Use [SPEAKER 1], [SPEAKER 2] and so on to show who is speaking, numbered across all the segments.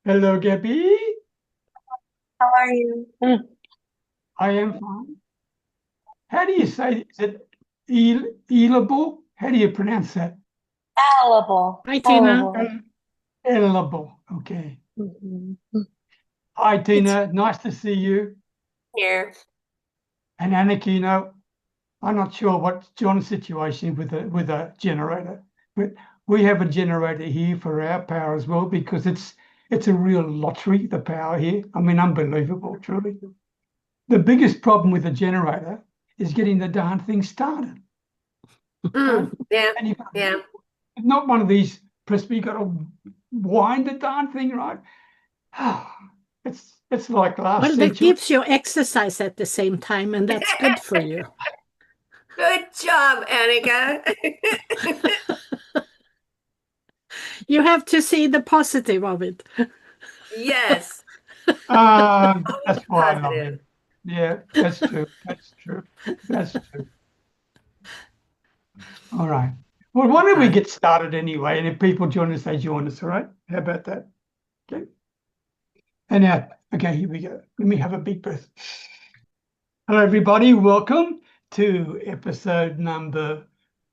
[SPEAKER 1] Hello, Gabby.
[SPEAKER 2] How are you?
[SPEAKER 1] I am fine. How do you say, is it Elable? How do you pronounce that?
[SPEAKER 2] Palatable.
[SPEAKER 3] Hi, Tina.
[SPEAKER 2] Palatable.
[SPEAKER 1] Elable. Okay.
[SPEAKER 2] Mhm.
[SPEAKER 1] Hi,
[SPEAKER 3] It's
[SPEAKER 1] Tina. Nice to see you.
[SPEAKER 2] Here.
[SPEAKER 1] And Annika, I'm not sure what John's situation with a generator, but we have a generator here for our power as well because it's a real lottery, the power here. I mean, unbelievable, truly. The biggest problem with a generator is getting the darn thing started. Right?
[SPEAKER 2] Yeah,
[SPEAKER 1] And
[SPEAKER 2] yeah.
[SPEAKER 1] not one of these press, you got to wind the darn thing, right? It's like last
[SPEAKER 3] well, that
[SPEAKER 1] century.
[SPEAKER 3] gives you exercise at the same time, and that's good for you.
[SPEAKER 2] Good job, Annika.
[SPEAKER 3] You have to see the positive of it.
[SPEAKER 2] Yes.
[SPEAKER 1] That's
[SPEAKER 2] Always
[SPEAKER 1] why I love
[SPEAKER 2] positive.
[SPEAKER 1] him. Yeah, that's true. That's true. That's true. All right. Well, why don't we
[SPEAKER 2] Positive.
[SPEAKER 1] get started anyway? And if people join us, they join us. All right. How about that? Okay. And now, okay, here we go. Let me have a big breath. Hello, everybody. Welcome to episode number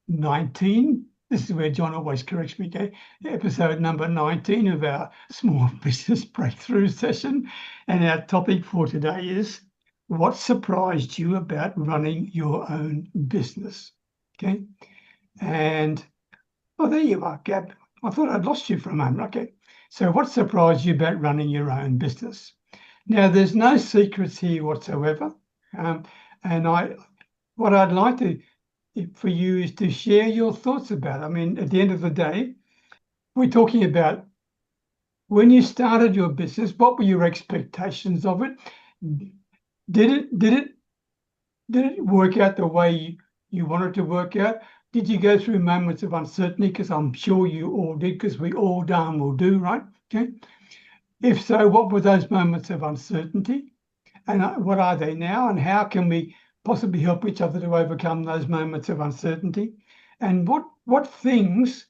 [SPEAKER 1] 19. This is where John always corrects me, okay? Episode number 19 of our small business breakthrough session. And our topic for today is what surprised you about running your own business? Okay. And there you are, Gab. I thought I'd lost you for a moment. Okay. So, what surprised you about running your own business? Now, there's no secrets here whatsoever. Um, and what I'd like for you is to share your thoughts about it. I mean, at the end of the day, we're talking about when you started your business, what were your expectations of it? Did it did it did it work out the way you wanted to work out? Did you go through moments of uncertainty? Because I'm sure you all did, because we all darn will do, right? Okay. If so, what were those moments of uncertainty? And what are they now? And how can we possibly help each other to overcome those moments of uncertainty? And what things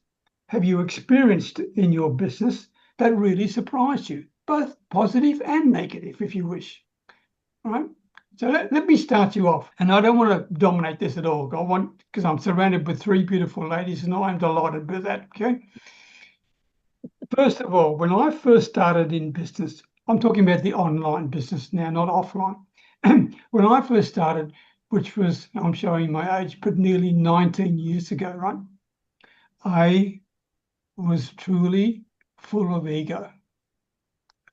[SPEAKER 1] have you experienced in your business that really surprised you, both positive and negative, if you wish? All right. So let me start you off. And I don't want to dominate this at all. Because I'm surrounded with three beautiful ladies, and I'm delighted with that. Okay. First of all, when I first started in business, I'm talking about the online business now, not offline. When I first started, which was, I'm showing my age, but nearly 19 years ago, right? I was truly full of ego.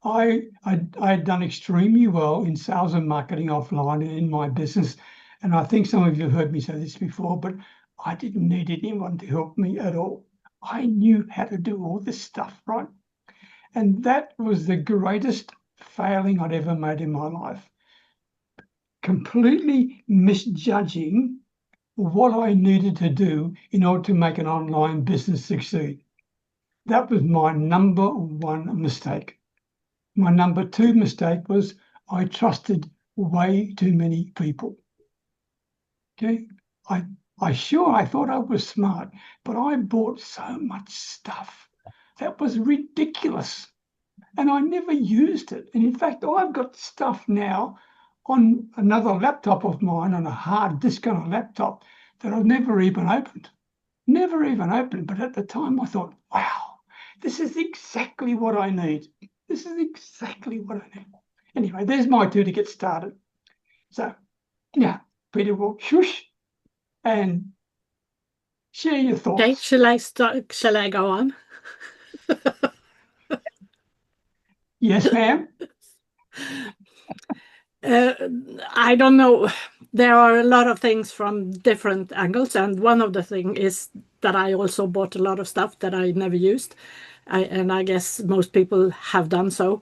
[SPEAKER 1] I'd done extremely well in sales and marketing offline and in my business. And I think some of you have heard me say this before, but I didn't need anyone to help me at all. I knew how to do all this stuff, right? And that was the greatest failing I'd ever made in my life. Completely misjudging what I needed to do in order to make an online business succeed. That was my number one mistake. My number two mistake was I trusted way too many people. Okay. I thought I was smart, but I bought so much stuff that was ridiculous. And I never used it. And in fact, I've got stuff now on another laptop of mine, on a hard disk on a laptop, that I've never even opened. Never even opened. But at the time, I thought, wow, this is exactly what I need. This is exactly what I need. Anyway, there's my two to get started. So, yeah, Peter will shush and share your
[SPEAKER 3] Okay,
[SPEAKER 1] thoughts.
[SPEAKER 3] shall I start? Shall I go on?
[SPEAKER 1] Yes, ma'am.
[SPEAKER 3] Uh, I don't know. There are a lot of things from different angles, and one of the thing is that I also bought a lot of stuff that I never used, and I guess most people have done so.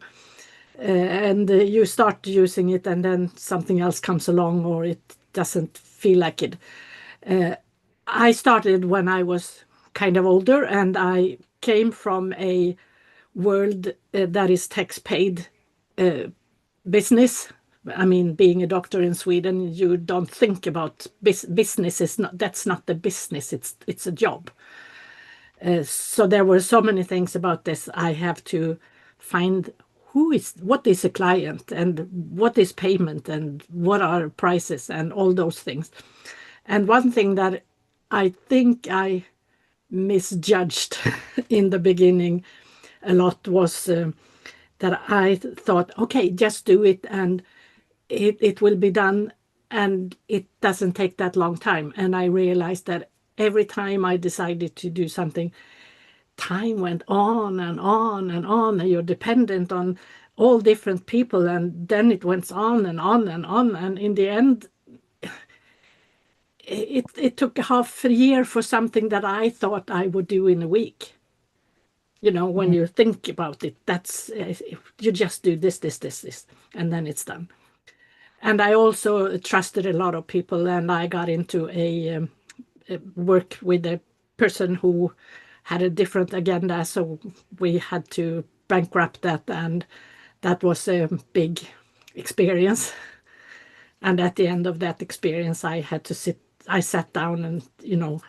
[SPEAKER 3] And you start using it, and then something else comes along, or it doesn't feel like it. I started when I was kind of older, and I came from a world that is tax paid business. I mean, being a doctor in Sweden, you don't think about business. Is not That's not the business. It's a job. So there were so many things about this I have to find what is a client and what is payment and what are prices and all those things. And one thing that I think I misjudged in the beginning a lot was that I thought, okay, just do it and it will be done, and it doesn't take that long time. And I realized that every time I decided to do something, time went on and on and on, and you're dependent on all different people, and then it went on and on and on, and in the end it took half a year for something that I thought I would do in a week. When you think about it, that's you just do this, and then it's done. And I also trusted a lot of people, and I got into a work with a person who had a different agenda, so we had to bankrupt that, and that was a big experience. And at the end of that experience, I sat down and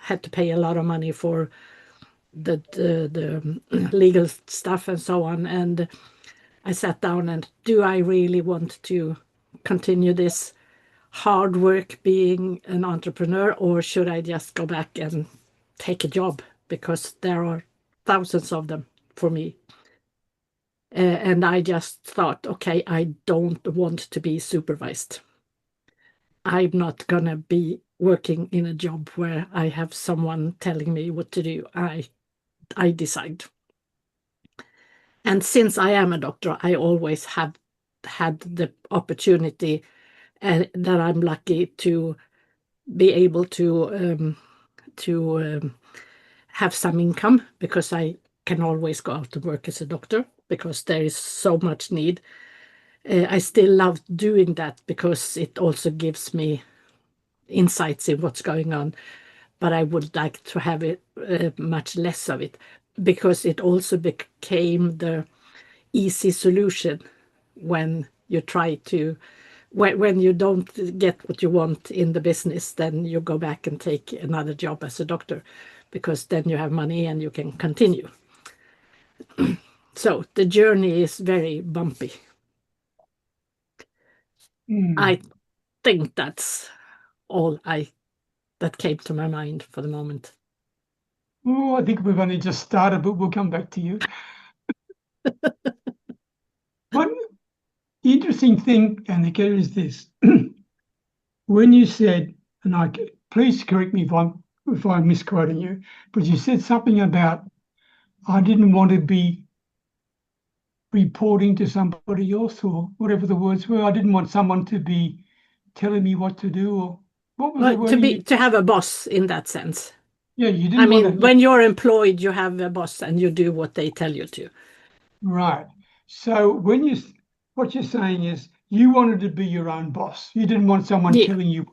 [SPEAKER 3] had to pay a lot of money for the legal stuff and so on. And I sat down and, do I really want to continue this hard work being an entrepreneur, or should I just go back and take a job, because there are thousands of them for me. And I just thought, okay, I don't want to be supervised. I'm not gonna be working in a job where I have someone telling me what to do. I decide. And since I am a doctor, I always have had the opportunity, and that I'm lucky to be able to have some income, because I can always go out to work as a doctor because there is so much need. I still love doing that because it also gives me insights in what's going on, but I would like to have it much less of it, because it also became the easy solution when you try to when you don't get what you want in the business, then you go back and take another job as a doctor, because then you have money and you can continue. So the journey is very bumpy. I think that's all that came to my mind for the moment.
[SPEAKER 1] Oh, I think we've only just started, but we'll come back to you. One interesting thing, Annika, is this. When you said, and please correct me if I'm misquoting you, but you said something about, I didn't want to be reporting to somebody else, or whatever the words were. I didn't want someone to be telling me what to do, or what was the word?
[SPEAKER 3] To have a boss in that sense.
[SPEAKER 1] Yeah, you didn't want to.
[SPEAKER 3] When you're employed, you have a boss and you do what they tell you to.
[SPEAKER 1] Right. So what you're saying is you wanted to be your own boss. You didn't want someone telling you.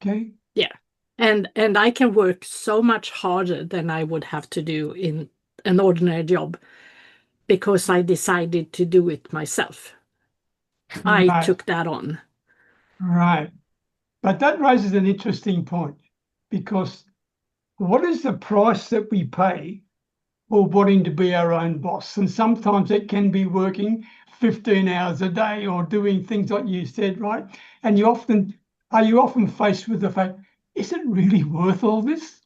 [SPEAKER 1] Okay.
[SPEAKER 3] Yeah. And I can work so much harder than I would have to do in an ordinary job, because I decided to do it myself.
[SPEAKER 1] Right.
[SPEAKER 3] I took that on.
[SPEAKER 1] Right. But that raises an interesting point, because what is the price that we pay for wanting to be our own boss? And sometimes it can be working 15 hours a day or doing things like you said, right? And are you often faced with the fact, is it really worth all this?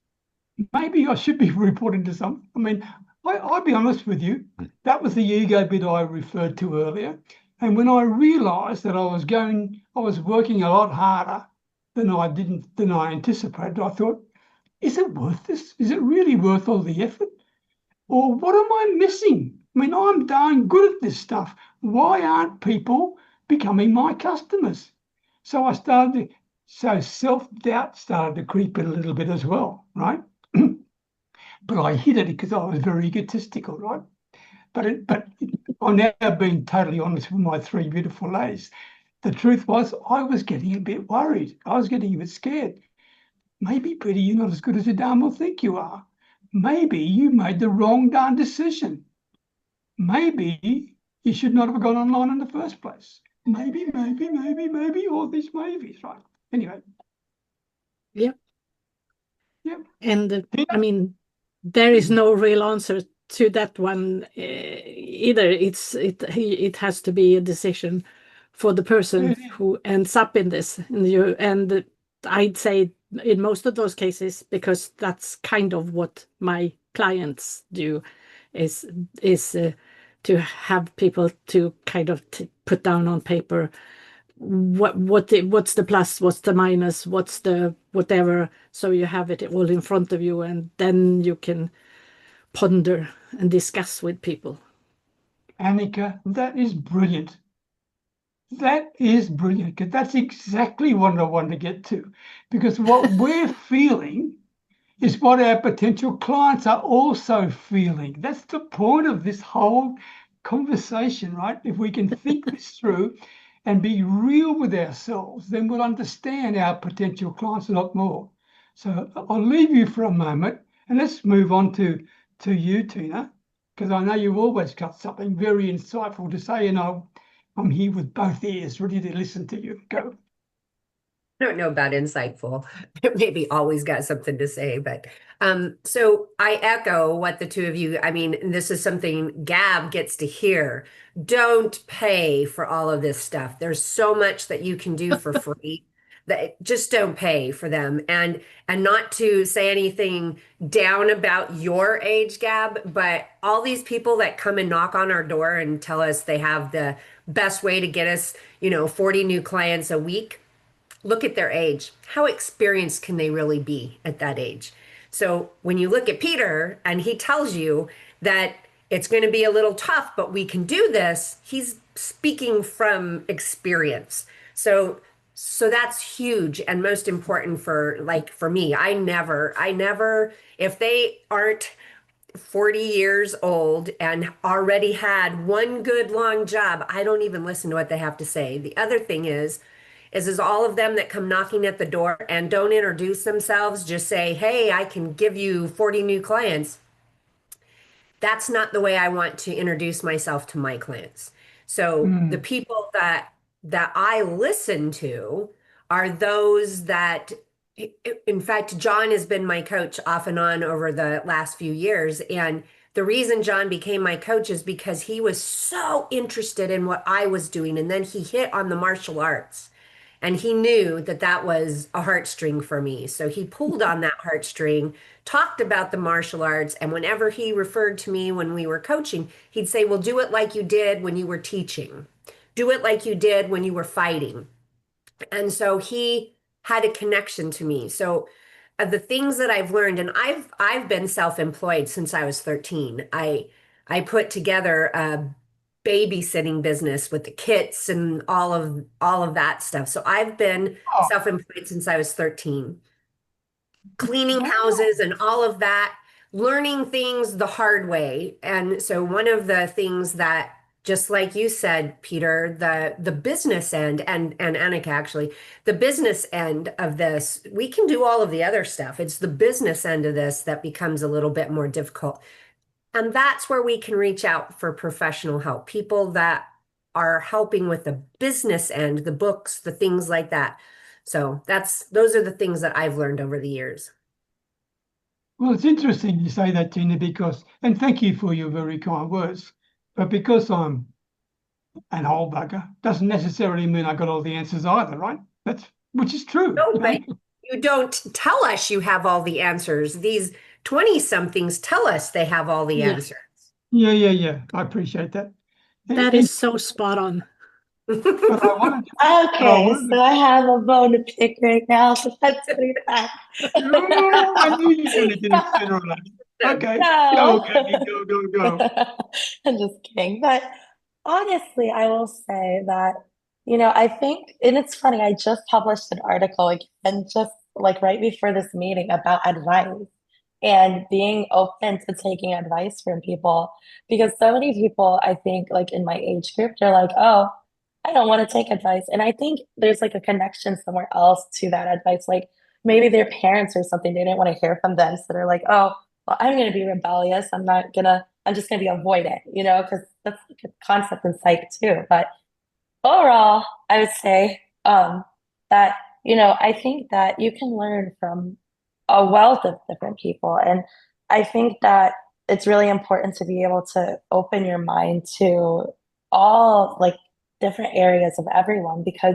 [SPEAKER 1] Maybe I should be reporting to some. I'll be honest with you, that was the ego bit I referred to earlier. And when I realized that I was working a lot harder than I anticipated, I thought, is it worth this? Is it really worth all the effort? Or what am I missing? I'm darn good at this stuff. Why aren't people becoming my customers? So self-doubt started to creep in a little bit as well, right? But I hid it because I was very egotistical, right? But I'm now being totally honest with my three beautiful ladies. The truth was, I was getting a bit worried. I was getting a bit scared. Maybe, Betty, you're not as good as you darn well think you are. Maybe you made the wrong darn decision. Maybe you should not have gone online in the first place. Maybe, all these maybes, right? Anyway.
[SPEAKER 3] Yep.
[SPEAKER 1] Yep.
[SPEAKER 3] And there is no real answer to that one either. It has to be a decision for the person who ends up in this. And I'd say in most of those cases, because that's kind of what my clients do, is to have people to kind of put down on paper what's the plus, what's the minus, what's the whatever, so you have it all in front of you, and then you can ponder and discuss with people.
[SPEAKER 1] Annika, that is brilliant. That is brilliant, because that's exactly what I want to get to. Because what we're feeling is what our potential clients are also feeling. That's the point of this whole conversation, right? If we can think this through and be real with ourselves, then we'll understand our potential clients a lot more. So I'll leave you for a moment and let's move on to you, Tina, because I know you've always got something very insightful to say, and I'm here with both ears, ready to listen to you. Go.
[SPEAKER 2] I don't know about insightful. Maybe always got something to say, but so I echo what the two of you, I mean, this is something Gab gets to hear. Don't pay for all of this stuff. There's so much that you can do for free that just don't pay for them. And not to say anything down about your age, Gab, but all these people that come and knock on our door and tell us they have the best way to get us, 40 new clients a week. Look at their age. How experienced can they really be at that age? So when you look at Peter and he tells you that it's going to be a little tough, but we can do this, he's speaking from experience. So that's huge and most important for me. I never, if they aren't 40 years old and already had one good long job, I don't even listen to what they have to say. The other thing is all of them that come knocking at the door and don't introduce themselves, just say, hey, I can give you 40 new clients. That's not the way I want to introduce myself to my clients. So the people that I listen to are those that, in fact, John has been my coach off and on over the last few years. And the reason John became my coach is because he was so interested in what I was doing. And then he hit on the martial arts. And he knew that that was a heartstring for me. So he pulled on that heartstring, talked about the martial arts. And whenever he referred to me when we were coaching, he'd say, well, do it like you did when you were teaching. Do it like you did when you were fighting. And so he had a connection to me. So the things that I've learned, and I've been self-employed since I was 13. I put together a babysitting business with the kits and all of that stuff. So I've been self-employed since I was 13, cleaning houses and all of that, learning things the hard way. And so one of the things that, just like you said, Peter, the business end and Annika, actually, the business end of this, we can do all of the other stuff. It's the business end of this that becomes a little bit more difficult. And that's where we can reach out for professional help, people that are helping with the business end, the books, the things like that. So those are the things that I've learned over the years.
[SPEAKER 1] Well, it's interesting you say that, Tina, and thank you for your very kind words, but because I'm an old bugger, doesn't necessarily mean I got all the answers either, right? Which is true.
[SPEAKER 2] No, but you don't tell us you have all the answers. These 20-somethings tell us they have all the answers.
[SPEAKER 1] Yeah. I appreciate that.
[SPEAKER 3] That is so spot on.
[SPEAKER 1] But I wanted
[SPEAKER 4] so I have a bone to pick right now, so let's do that.
[SPEAKER 1] I knew you were going to get it sooner or later. Okay,
[SPEAKER 4] No.
[SPEAKER 1] go.
[SPEAKER 4] I'm just kidding. But honestly, I will say that, I think, and it's funny, I just published an article again, just like right before this meeting about advice and being open to taking advice from people. Because so many people, I think, like in my age group, they're like, oh, I don't want to take advice. And I think there's like a connection somewhere else to that advice. Like maybe their parents or something, they didn't want to hear from them. So they're like, oh, well, I'm going to be rebellious. I'm just going to be avoidant, because that's like a concept in psych too. But overall, I would say that, I think that you can learn from a wealth of different people. And I think that it's really important to be able to open your mind to all like different areas of everyone because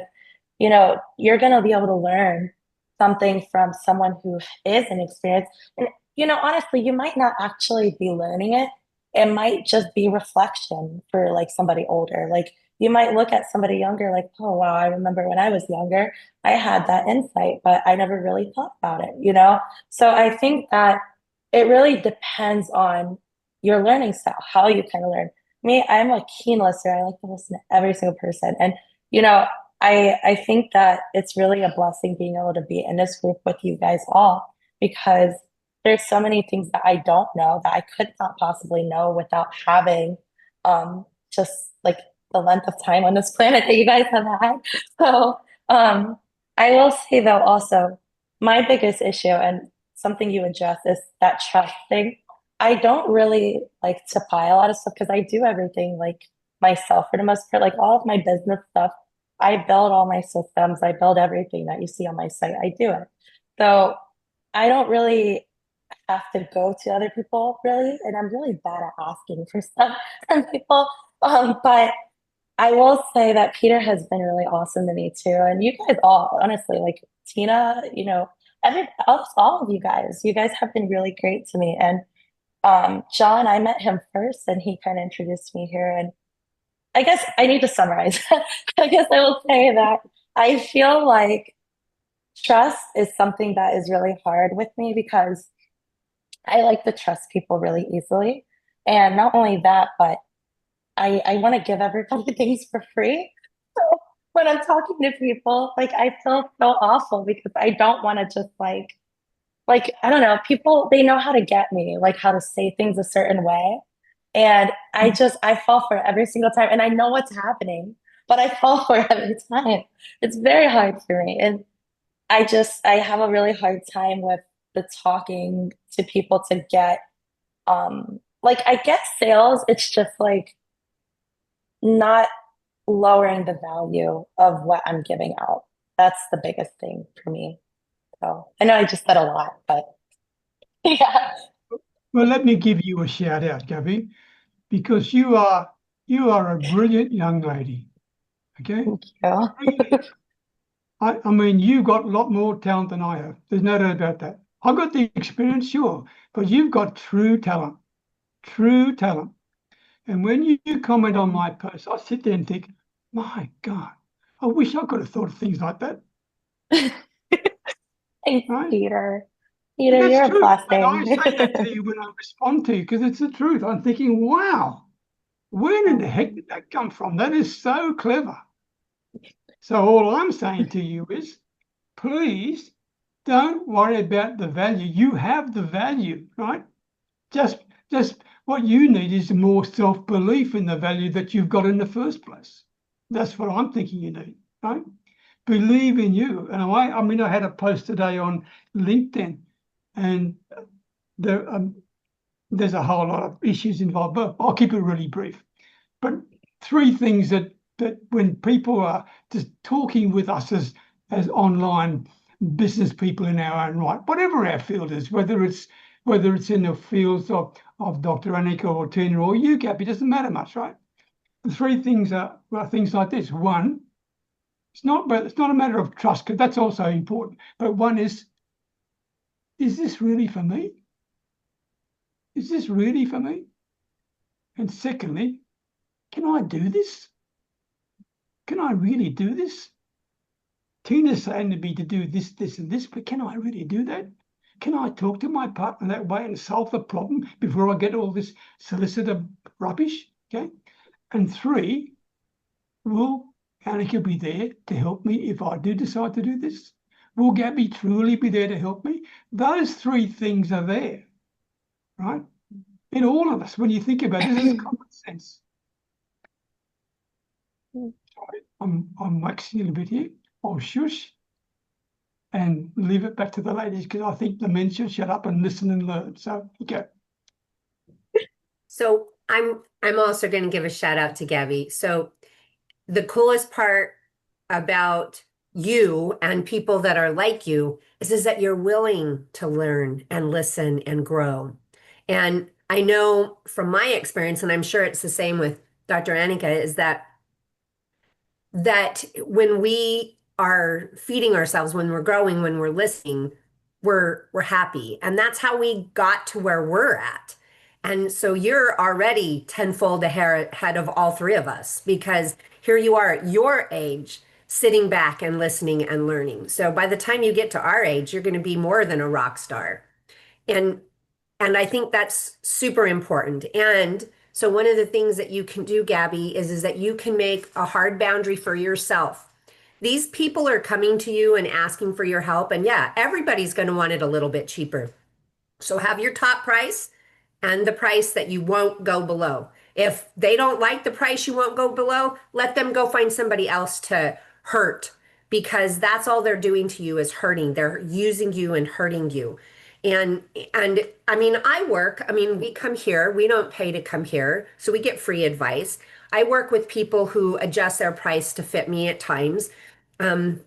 [SPEAKER 4] you're going to be able to learn something from someone who is inexperienced. And, honestly, you might not actually be learning it. It might just be reflection for like somebody older. Like you might look at somebody younger, like, oh, wow, I remember when I was younger, I had that insight, but I never really thought about it. So I think that it really depends on your learning style, how you kind of learn. Me, I'm a keen listener. I like to listen to every single person. And, you know, I think that it's really a blessing being able to be in this group with you guys all because there's so many things that I don't know that I could not possibly know without having just like the length of time on this planet that you guys have had. So I will say though also my biggest issue and something you address is that trust thing. I don't really like to buy a lot of stuff because I do everything like myself for the most part, like all of my business stuff. I build all my systems. I build everything that you see on my site. I do it. So I don't really have to go to other people really, and I'm really bad at asking for stuff from people. But I will say that Peter has been really awesome to me too, and you guys all, honestly, like Tina, all of you guys have been really great to me. And John, I met him first, and he kind of introduced me here. And I guess I need to summarize. I guess I will say that I feel like trust is something that is really hard with me because I like to trust people really easily. And not only that, but I want to give everybody things for free. So when I'm talking to people, like I feel so awful because I don't want to just like I don't know, people they know how to get me, like how to say things a certain way. And I fall for it every single time. And I know what's happening, but I fall for it every time. It's very hard for me. And I have a really hard time with the talking to people to get like I get sales, it's just like not lowering the value of what I'm giving out. That's the biggest thing for me. So I know I just said a lot, but yeah.
[SPEAKER 1] Well, let me give you a shout out, Gabby, because you are a brilliant young lady. Okay.
[SPEAKER 4] Thank you.
[SPEAKER 1] Brilliant. I mean, you've got a lot more talent than I have. There's no doubt about that. I've got the experience, sure, but you've got true talent, true talent. And when you comment on my post, I sit there and think, my God, I wish I could have thought of things like that.
[SPEAKER 4] Thanks,
[SPEAKER 1] Right?
[SPEAKER 4] Peter.
[SPEAKER 1] But
[SPEAKER 4] Peter,
[SPEAKER 1] that's
[SPEAKER 4] you're a
[SPEAKER 1] true. And I
[SPEAKER 4] blessing.
[SPEAKER 1] say that to you when I respond to you because it's the truth. I'm thinking, wow, where in the heck did that come from? That is so clever. So all I'm saying to you is, please don't worry about the value. You have the value, right? Just what you need is more self-belief in the value that you've got in the first place. That's what I'm thinking you need, right? Believe in you. And I mean, I had a post today on LinkedIn, and there's a whole lot of issues involved, but I'll keep it really brief. But three things that when people are just talking with us as online business people in our own right, whatever our field is, whether it's in the fields of Dr. Annika or Tina or you, Gab, it doesn't matter much, right? The three things are things like this. One, it's not a matter of trust, because that's also important. But one is this really for me? Is this really for me? And secondly, can I do this? Can I really do this? Tina's saying to me to do this, this, and this, but can I really do that? Can I talk to my partner that way and solve the problem before I get all this solicitor rubbish? Okay. And three, will Annika be there to help me if I do decide to do this? Will Gabby truly be there to help me? Those three things are there, right? In all of us, when you think about it, this is common sense. Sorry, I'm waxing a little bit here. I'll shush and leave it back to the ladies because I think the men should shut up and listen and learn. So you go.
[SPEAKER 2] So I'm also going to give a shout out to Gabby. So the coolest part about you and people that are like you is that you're willing to learn and listen and grow. And I know from my experience, and I'm sure it's the same with Dr. Annika, is that when we are feeding ourselves, when we're growing, when we're listening, we're happy. And that's how we got to where we're at. And so you're already tenfold ahead of all three of us, because here you are at your age, sitting back and listening and learning. So by the time you get to our age, you're going to be more than a rock star. And I think that's super important. And so one of the things that you can do, Gabby, is that you can make a hard boundary for yourself. These people are coming to you and asking for your help. And yeah, everybody's going to want it a little bit cheaper. So have your top price and the price that you won't go below. If they don't like the price you won't go below, let them go find somebody else to hurt, because that's all they're doing to you is hurting. They're using you and hurting you. And I mean, we come here, we don't pay to come here, so we get free advice. I work with people who adjust their price to fit me at times. And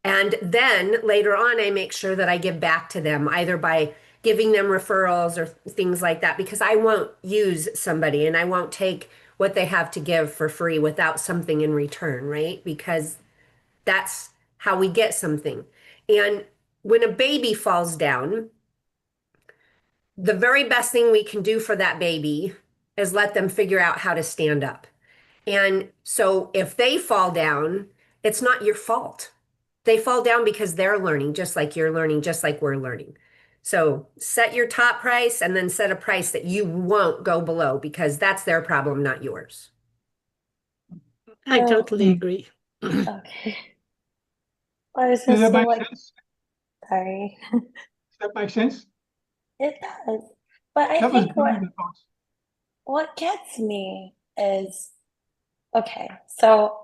[SPEAKER 2] then later on, I make sure that I give back to them either by giving them referrals or things like that, because I won't use somebody and I won't take what they have to give for free without something in return, right? Because that's how we get something. And when a baby falls down, the very best thing we can do for that baby is let them figure out how to stand up. And so if they fall down, it's not your fault. They fall down because they're learning, just like you're learning, just like we're learning. So set your top price and then set a price that you won't go below, because that's their problem, not yours.
[SPEAKER 3] I
[SPEAKER 4] So-
[SPEAKER 3] totally agree.
[SPEAKER 4] Okay. I was
[SPEAKER 1] Does
[SPEAKER 4] just
[SPEAKER 1] that
[SPEAKER 4] saying,
[SPEAKER 1] make
[SPEAKER 4] like,
[SPEAKER 1] sense?
[SPEAKER 4] sorry.
[SPEAKER 1] Does that make sense?
[SPEAKER 4] It does. But I
[SPEAKER 1] That was
[SPEAKER 4] think
[SPEAKER 1] brilliant advice.
[SPEAKER 4] what gets me is, okay, so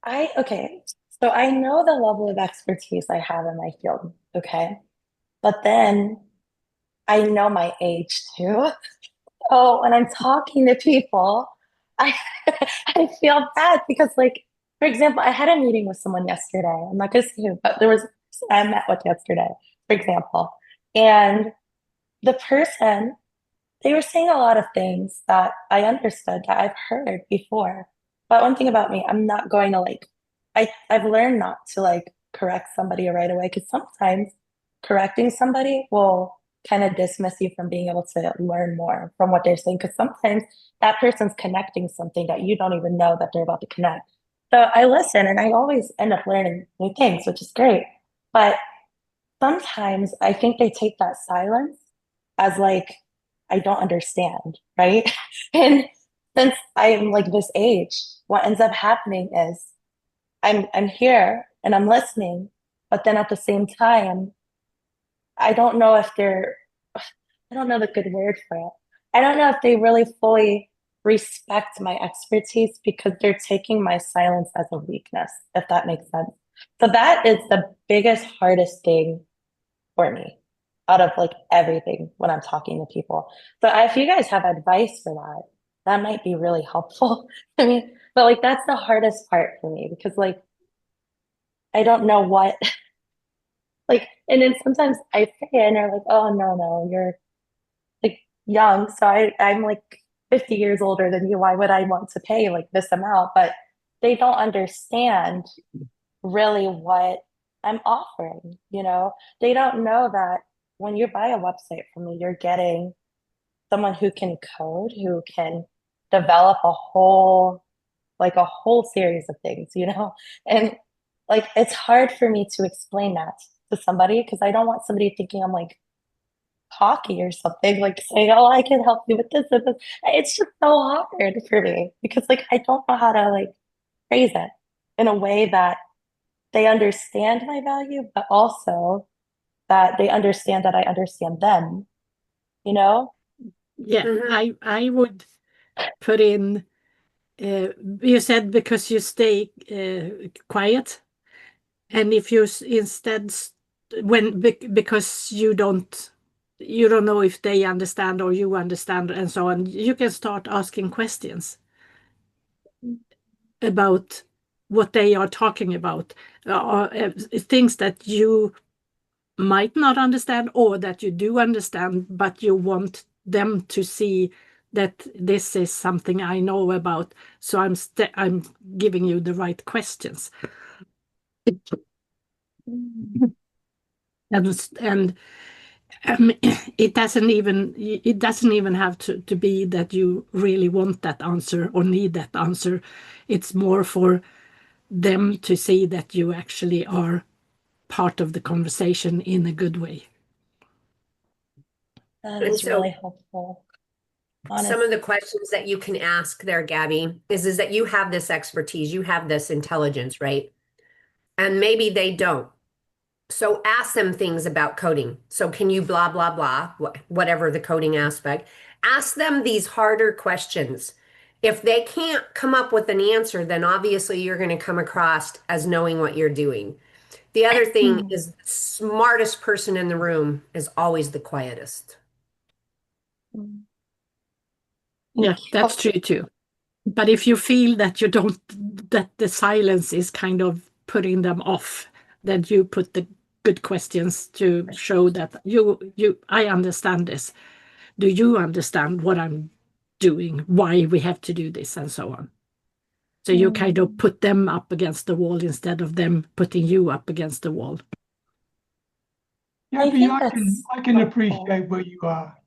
[SPEAKER 4] so I know the level of expertise I have in my field, okay? But then I know my age too. So when I'm talking to people, I I feel bad because, like, for example, I had a meeting with someone yesterday. I'm not gonna say who, but there was a person I met with yesterday, for example. And the person, they were saying a lot of things that I understood, that I've heard before. But one thing about me, I'm not going to, like, I've learned not to, like, correct somebody right away, because sometimes correcting somebody will kind of dismiss you from being able to learn more from what they're saying, because sometimes that person's connecting something that you don't even know that they're about to connect. So I listen and I always end up learning new things, which is great. But sometimes I think they take that silence as, like, I don't understand, right? And since I'm like this age, what ends up happening is I'm here and I'm listening, but then at the same time, I don't know if they're, I don't know the good word for it. I don't know if they really fully respect my expertise, because they're taking my silence as a weakness, if that makes sense. So that is the biggest, hardest thing for me out of, like, everything when I'm talking to people. So if you guys have advice for that, that might be really helpful to me. But, like, that's the hardest part for me, because, like, I don't know what, like, and then sometimes I say it and they're like, oh, no, you're, like, young. So I'm like 50 years older than you. Why would I want to pay, like, this amount? But they don't understand really what I'm offering, you know? They don't know that when you buy a website from me, you're getting someone who can code, who can develop a whole series of things, you know? And, like, it's hard for me to explain that to somebody, because I don't want somebody thinking I'm, like, cocky or something, like saying, oh, I can help you with this and this. It's just so hard for me, because, like, I don't know how to, like, phrase it in a way that they understand my value, but also that they understand that I understand them, you know?
[SPEAKER 3] Yeah,
[SPEAKER 2] Mhm.
[SPEAKER 3] I would put in, you said because you stay quiet, and if you instead because you don't know if they understand or you understand and so on, you can start asking questions about what they are talking about, or things that you might not understand or that you do understand, but you want them to see that this is something I know about, so I'm giving you the right questions. And it doesn't even have to be that you really want that answer or need that answer. It's more for them to see that you actually are part of the conversation in a good way.
[SPEAKER 4] That
[SPEAKER 2] And
[SPEAKER 4] is
[SPEAKER 2] so
[SPEAKER 4] really helpful.
[SPEAKER 2] some of the questions that you can ask there, Gabby, is that you have this expertise, you have this intelligence, right? And maybe they don't. So ask them things about coding. So can you blah, blah, blah, whatever the coding aspect. Ask them these harder questions. If they can't come up with an answer, then obviously you're going to come across as knowing what you're doing. The other thing is the smartest person in the room is always the quietest.
[SPEAKER 3] Yeah, that's true too. But if you feel that you don't, that the silence is kind of putting them off, then you put the good questions to show that I understand this. Do you understand what I'm doing? Why we have to do this, and so on. So you kind of put them up against the wall instead of them putting you up against the wall.
[SPEAKER 1] Yeah, I can appreciate where you are,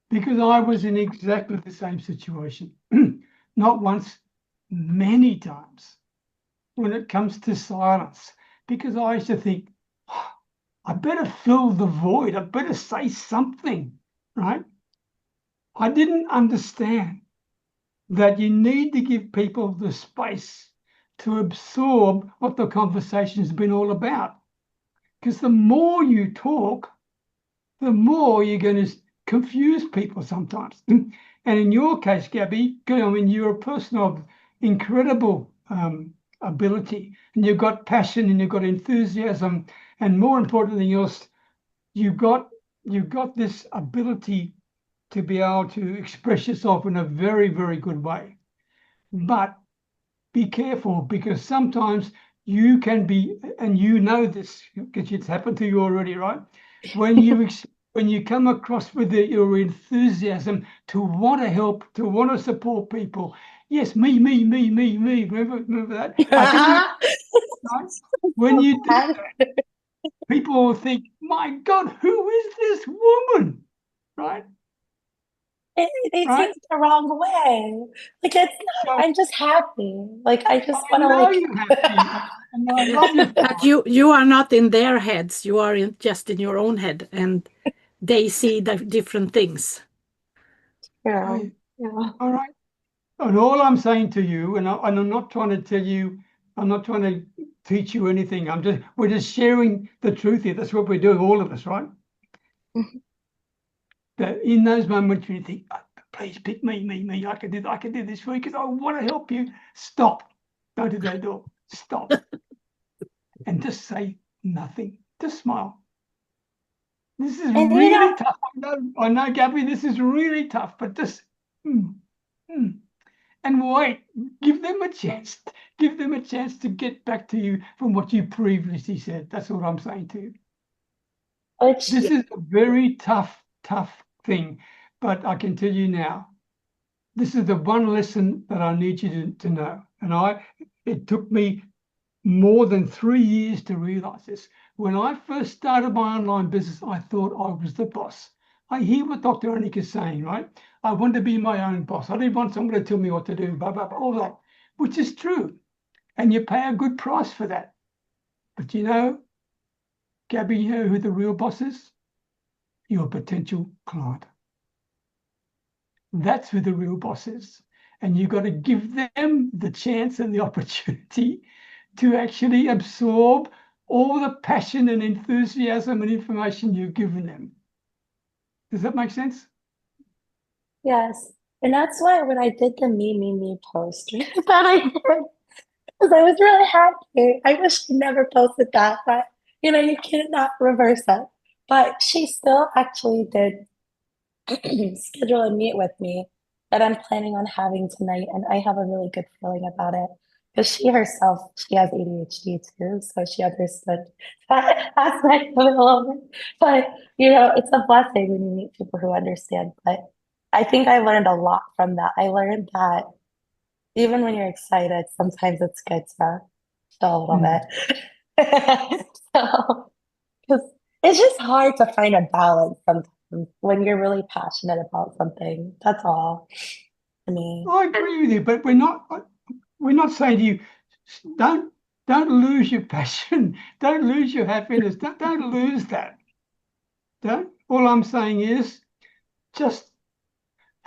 [SPEAKER 1] because I was in exactly the same situation. Not once, many times, when it comes to silence, because I used to think, "Oh, I better fill the void. I better say something," right? I didn't understand that you need to give people the space to absorb what the conversation has been all about. Because the more you talk, the more you're going to confuse people sometimes. And in your case, Gabby, I mean, you're a person of incredible ability, and you've got passion and you've got enthusiasm, and more important than else, you've got this ability to be able to express yourself in a very, very good way. But be careful, because sometimes you can be, and you know this because it's happened to you already, right? When you come across with your enthusiasm to want to help, to want to support people. Yes, me. Remember that? Right? When you do that, people will think, "My God, who is this woman?" Right?
[SPEAKER 4] They
[SPEAKER 1] Right?
[SPEAKER 4] take it the wrong way. Like, it's not,
[SPEAKER 1] So
[SPEAKER 4] I'm just happy. Like, I just
[SPEAKER 1] I
[SPEAKER 4] want to
[SPEAKER 1] know
[SPEAKER 4] like
[SPEAKER 1] you're happy, and I love you for
[SPEAKER 3] But
[SPEAKER 1] it.
[SPEAKER 3] you are not in their heads. You are just in your own head, and they see the different things.
[SPEAKER 4] Yeah.
[SPEAKER 1] All right. And all I'm saying to you, and I'm not trying to tell you, I'm not trying to teach you anything. We're just sharing the truth here. That's what we're doing, all of us, right? That in those moments when you think, "Oh, please pick me, I can do this for you because I want to help you." Stop. Don't do that at all. Stop. And just say nothing. Just smile. This is
[SPEAKER 4] And
[SPEAKER 1] really tough. I know, Gabby, this is really tough, but just and wait, give them a chance. Give them a chance to get back to you from what you previously said. That's what I'm saying to you. This is a very tough thing, but I can tell you now, this is the one lesson that I need you to know. And it took me more than 3 years to realize this. When I first started my online business, I thought I was the boss. I hear what Dr. Annika is saying, right? I want to be my own boss. I didn't want someone to tell me what to do, blah, blah, blah, all that, which is true. And you pay a good price for that. But you know, Gabby, you know who the real boss is? Your potential client. That's who the real boss is. And you've got to give them the chance and the opportunity to actually absorb all the passion and enthusiasm and information you've given them. Does that make sense?
[SPEAKER 4] yes. And that's why when I did the me post that I did, because I was really happy. I wish she never posted that, but you cannot reverse it. But she still actually did schedule a meet with me that I'm planning on having tonight, and I have a really good feeling about it. Because she herself, she has ADHD too, so she understood that aspect of it a little bit. But it's a blessing when you meet people who understand. But I think I learned a lot from that. I learned that even when you're excited, sometimes it's good to chill a little bit. So, 'cause it's just hard to find a balance sometimes when you're really passionate about something. That's all to me.
[SPEAKER 1] I agree with you, but we're not saying to you, don't don't lose your passion, don't lose your happiness, don't lose that. Don't. All I'm saying is just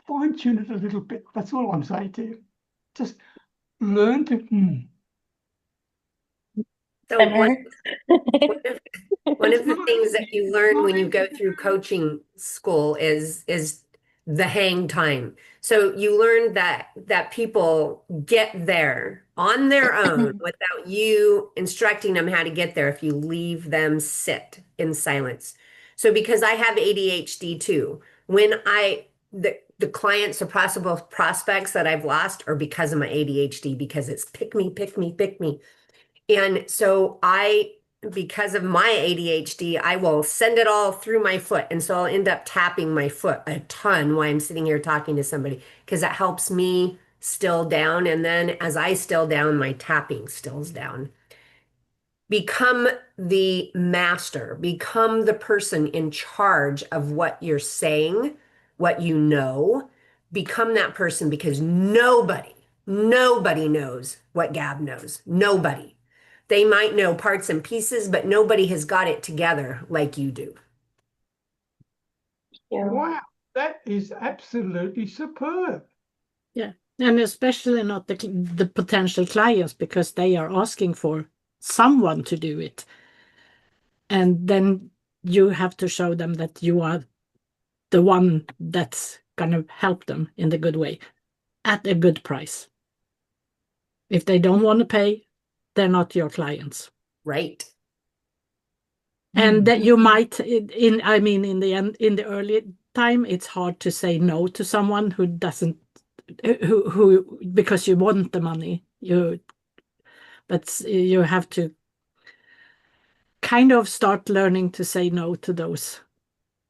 [SPEAKER 1] fine tune it a little bit. That's all I'm saying to you. Just learn to.
[SPEAKER 2] So one
[SPEAKER 4] Dinner.
[SPEAKER 2] of one
[SPEAKER 1] It's
[SPEAKER 2] of the
[SPEAKER 1] not
[SPEAKER 2] things that
[SPEAKER 1] easy.
[SPEAKER 2] you
[SPEAKER 1] It's
[SPEAKER 2] learn
[SPEAKER 1] not
[SPEAKER 2] when you go
[SPEAKER 1] easy.
[SPEAKER 2] through coaching school is the hang time. So you learn that people get there on their own without you instructing them how to get there if you leave them sit in silence. So because I have ADHD too, when the clients or possible prospects that I've lost are because of my ADHD, because it's pick me, pick me, pick me. And so because of my ADHD, I will send it all through my foot. And so I'll end up tapping my foot a ton while I'm sitting here talking to somebody because that helps me still down. And then as I still down, my tapping stills down. Become the master, become the person in charge of what you're saying, what you know. Become that person because nobody knows what Gab knows. Nobody. They might know parts and pieces, but nobody has got it together like you do.
[SPEAKER 4] Yeah.
[SPEAKER 1] Wow, that is absolutely superb.
[SPEAKER 3] Yeah, and especially not the potential clients because they are asking for someone to do it. And then you have to show them that you are the one that's going to help them in the good way at a good price. If they don't want to pay, they're not your clients.
[SPEAKER 2] Right.
[SPEAKER 3] And that you might in the end, in the early time, it's hard to say no to someone who doesn't who because you want the money. But you have to kind of start learning to say no to those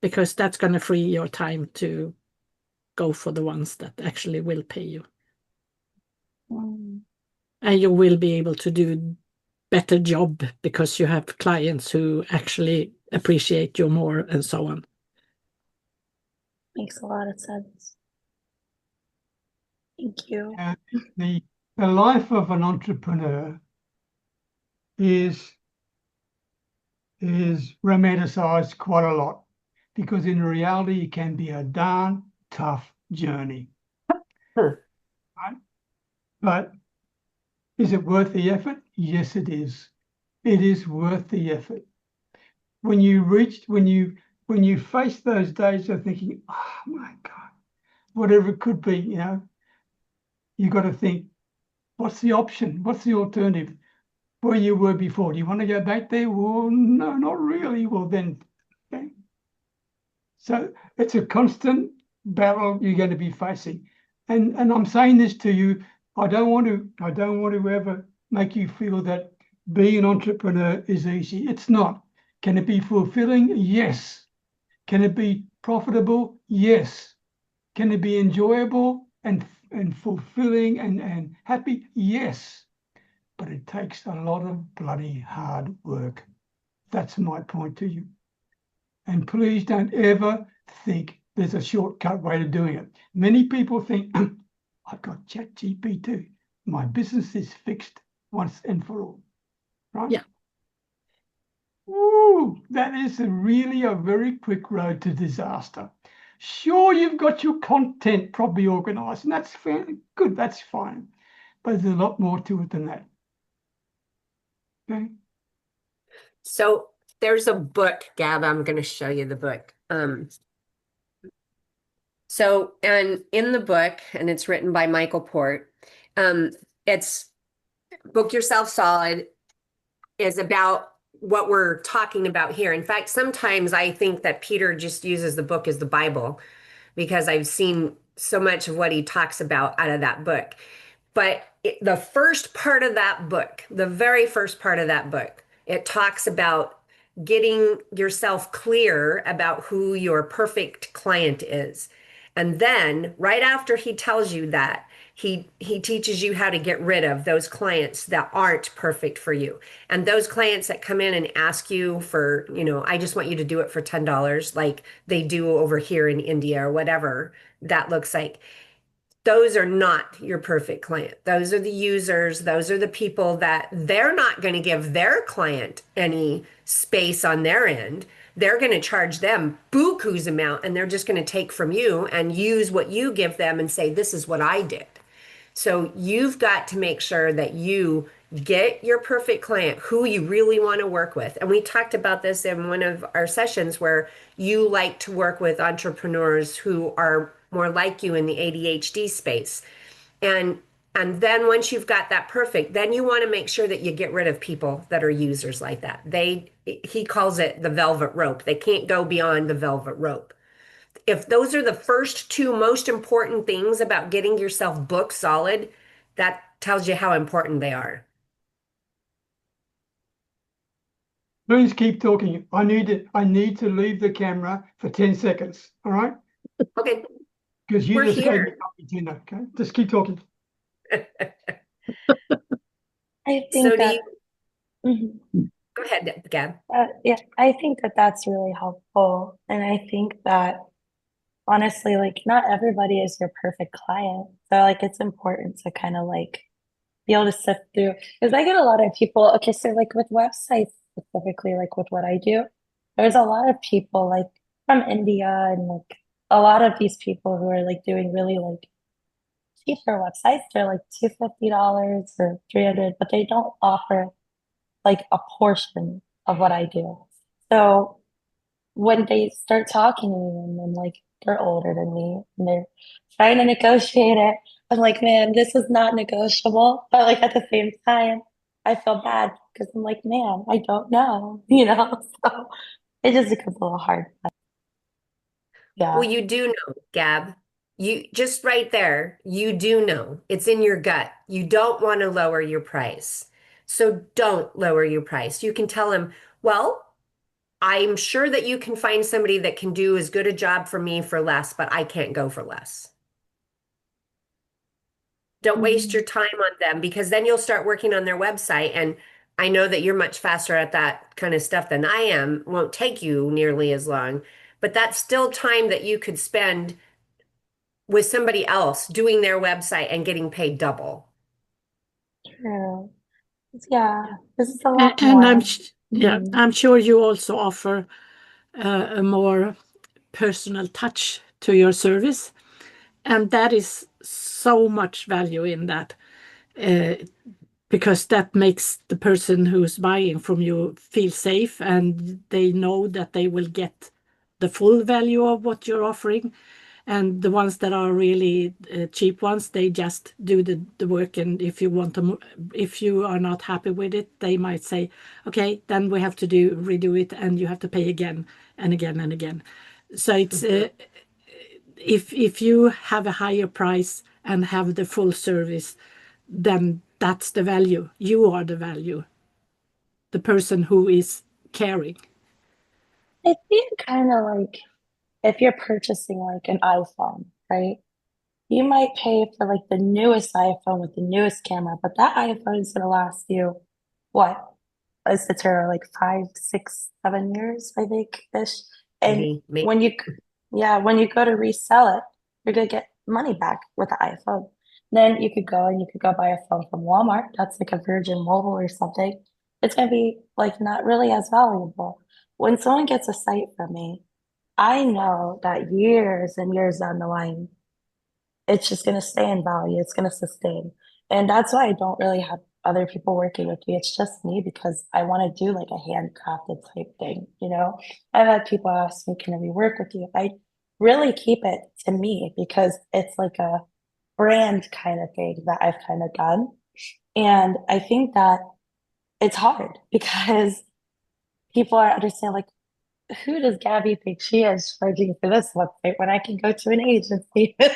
[SPEAKER 3] because that's going to free your time to go for the ones that actually will pay you.
[SPEAKER 4] Mm.
[SPEAKER 3] And you will be able to do better job because you have clients who actually appreciate you more and so on.
[SPEAKER 4] Makes a lot of sense. Thank you.
[SPEAKER 1] The life of an entrepreneur is romanticized quite a lot because in reality it can be a darn tough journey.
[SPEAKER 2] Huh.
[SPEAKER 1] Right? But is it worth the effort? Yes, it is. It is worth the effort. When you face those days of thinking, oh my God, whatever it could be, you got to think, what's the option? What's the alternative? Where you were before. Do you want to go back there? Well, no, not really. Well, then, okay. So it's a constant battle you're going to be facing. And I'm saying this to you, I don't want to ever make you feel that being an entrepreneur is easy. It's not. Can it be fulfilling? Yes. Can it be profitable? Yes. Can it be enjoyable and fulfilling and happy? Yes. But it takes a lot of bloody hard work. That's my point to you. And please don't ever think there's a shortcut way to doing it. Many people think, I've got ChatGPT. My business is fixed once and for all. Right?
[SPEAKER 3] Yeah.
[SPEAKER 1] Ooh, that is really a very quick road to disaster. Sure, you've got your content properly organized, and that's fairly good. That's fine. But there's a lot more to it than that. Okay.
[SPEAKER 2] So there's a book, Gab, I'm going to show you the book. And in the book, and it's written by Michael Port, it's Book Yourself Solid is about what we're talking about here. In fact, sometimes I think that Peter just uses the book as the Bible because I've seen so much of what he talks about out of that book. But the first part of that book, the very first part of that book, it talks about getting yourself clear about who your perfect client is. And then right after he tells you that, he teaches you how to get rid of those clients that aren't perfect for you. And those clients that come in and ask you for, I just want you to do it for $10, like they do over here in India or whatever that looks like. Those are not your perfect client. Those are the users. Those are the people that they're not going to give their client any space on their end. They're going to charge them buku's amount, and they're just going to take from you and use what you give them and say, this is what I did. So you've got to make sure that you get your perfect client, who you really want to work with. And we talked about this in one of our sessions where you like to work with entrepreneurs who are more like you in the ADHD space. And then once you've got that perfect, then you want to make sure that you get rid of people that are users like that. He calls it the velvet rope. They can't go beyond the velvet rope. If those are the first two most important things about getting yourself booked solid, that tells you how important they are.
[SPEAKER 1] Please keep talking. I need to leave the camera for 10 seconds. All right?
[SPEAKER 2] Okay.
[SPEAKER 1] Because you
[SPEAKER 2] We're
[SPEAKER 1] just gave
[SPEAKER 2] here.
[SPEAKER 1] me something dinner. Okay, just keep talking.
[SPEAKER 4] I think
[SPEAKER 2] So do
[SPEAKER 4] that,
[SPEAKER 2] you,
[SPEAKER 4] Mhm.
[SPEAKER 2] go ahead, Gab.
[SPEAKER 4] Yeah, I think that that's really helpful. And I think that honestly, like not everybody is your perfect client. So like it's important to kind of like be able to sift through because I get a lot of people, okay, so like with websites specifically, like with what I do, there's a lot of people like from India and like a lot of these people who are like doing really like cheaper websites. They're like $250 or 300, but they don't offer like a portion of what I do. So when they start talking to me and then like they're older than me and they're trying to negotiate it, I'm like, man, this is not negotiable. But like at the same time, I feel bad because I'm like, man, I don't know, you know? So it just becomes a little hard. Yeah.
[SPEAKER 2] Well, you do know, Gab. You just right there, you do know. It's in your gut. You don't want to lower your price. So don't lower your price. You can tell him, well, I'm sure that you can find somebody that can do as good a job for me for less, but I can't go for less. Don't waste your time on them because then you'll start working on their website. And I know that you're much faster at that kind of stuff than I am. Won't take you nearly as long, but that's still time that you could spend with somebody else doing their website and getting paid double.
[SPEAKER 4] True. Yeah. This is a lot
[SPEAKER 3] And
[SPEAKER 4] more.
[SPEAKER 3] I'm sure you also offer a more personal touch to your service, and that is so much value in that, because that makes the person who's buying from you feel safe and they know that they will get the full value of what you're offering. And the ones that are really cheap ones, they just do the work. And if if you are not happy with it, they might say, okay, then we have to redo it and you have to pay again and again and again. So it's if you have a higher price and have the full service, then that's the value. You are the value, the person who is caring.
[SPEAKER 4] I think kind of like if you're purchasing like an iPhone, right? You might pay for like the newest iPhone with the newest camera, but that iPhone is gonna last you what? Is it like 5, 6, 7 years, I think, ish. And
[SPEAKER 2] Maybe.
[SPEAKER 4] when when you go to resell it, you're gonna get money back with the iPhone. Then you could go and you could go buy a phone from Walmart. That's like a Virgin Mobile or something. It's gonna be like not really as valuable. When someone gets a site from me, I know that years and years down the line, it's just going to stay in value. It's going to sustain. And that's why I don't really have other people working with me. It's just me because I want to do like a handcrafted type thing. You know, I've had people ask me, can we work with you? I really keep it to me because it's like a brand kind of thing that I've kind of done. And I think that it's hard because people are understand like, who does Gabby think she is charging for this website when I can go to an agency? This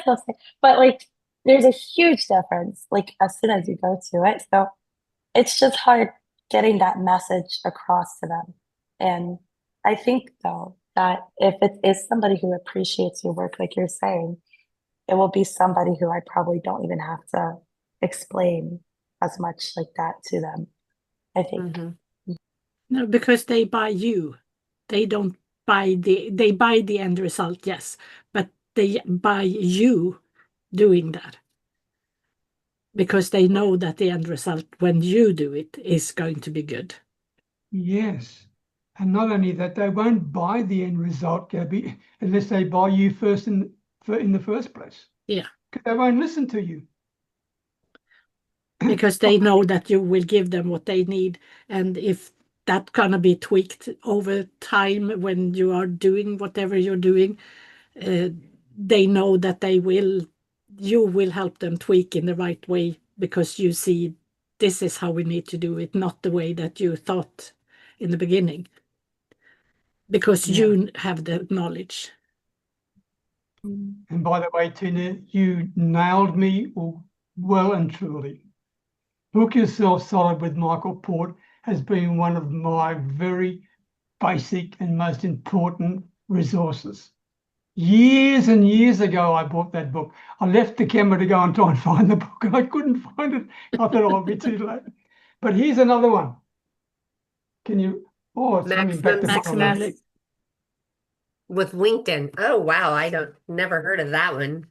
[SPEAKER 4] website. But like, there's a huge difference, like as soon as you go to it. So it's just hard getting that message across to them. And I think though, that if it is somebody who appreciates your work, like you're saying, it will be somebody who I probably don't even have to explain as much like that to them, I think.
[SPEAKER 3] No, because they buy you. They don't buy they buy the end result, yes, but they buy you doing that because they know that the end result when you do it is going to be good.
[SPEAKER 1] Yes. And not only that, they won't buy the end result, Gabby, unless they buy you first in the first place.
[SPEAKER 3] Yeah.
[SPEAKER 1] Because they won't listen to you.
[SPEAKER 3] Because they know that you will give them what they need. And if that's gonna be tweaked over time when you are doing whatever you're doing, they know that you will help them tweak in the right way because you see this is how we need to do it, not the way that you thought in the beginning. Because you have the knowledge.
[SPEAKER 1] And by the way, Tina, you nailed me well and truly. Book Yourself Solid with Michael Port has been one of my very basic and most important resources. Years and years ago, I bought that book. I left the camera to go and try and find the book, and I couldn't find it. I thought I'd be too late. But here's another one. Can you? Oh, it's coming back to
[SPEAKER 2] Maximum
[SPEAKER 1] bottom.
[SPEAKER 2] with LinkedIn. Oh wow, never heard of that one.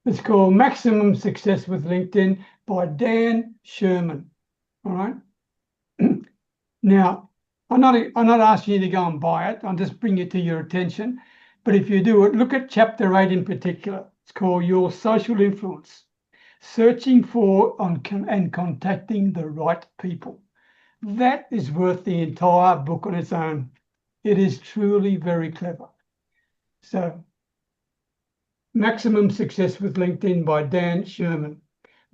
[SPEAKER 1] It's called Maximum Success with LinkedIn by Dan Sherman. All right. Now, I'm not asking you to go and buy it. I'll just bring it to your attention. But if you do it, look at chapter 8 in particular. It's called Your Social Influence, Searching for and Contacting the Right People. That is worth the entire book on its own. It is truly very clever. So, Maximum Success with LinkedIn by Dan Sherman.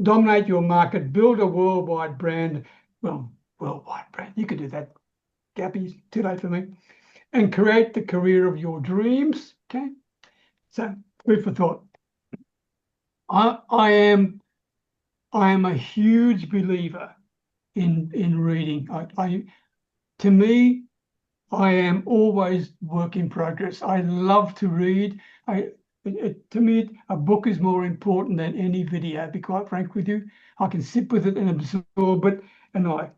[SPEAKER 1] Dominate your market, build a worldwide brand. Well, worldwide brand. You could do that, Gabby. Too late for me. And create the career of your dreams. Okay. So, food for thought. I am a huge believer in reading. To me, I am always work in progress. I love to read. To me, a book is more important than any video. To be quite frank with you, I can sit with it and absorb it, and I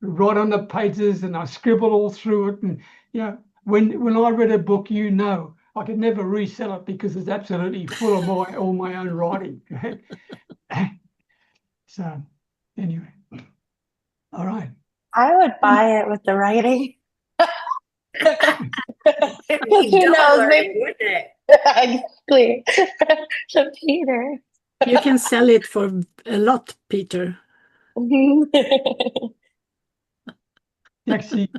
[SPEAKER 1] write on the pages and I scribble all through it. And when I read a book, I could never resell it because it's absolutely full of all my own writing. So anyway, all right.
[SPEAKER 4] I would buy it with the writing.
[SPEAKER 2] Who knows? Wouldn't it?
[SPEAKER 4] Exactly. So Peter.
[SPEAKER 3] You can sell it for a lot, Peter.
[SPEAKER 1] Actually,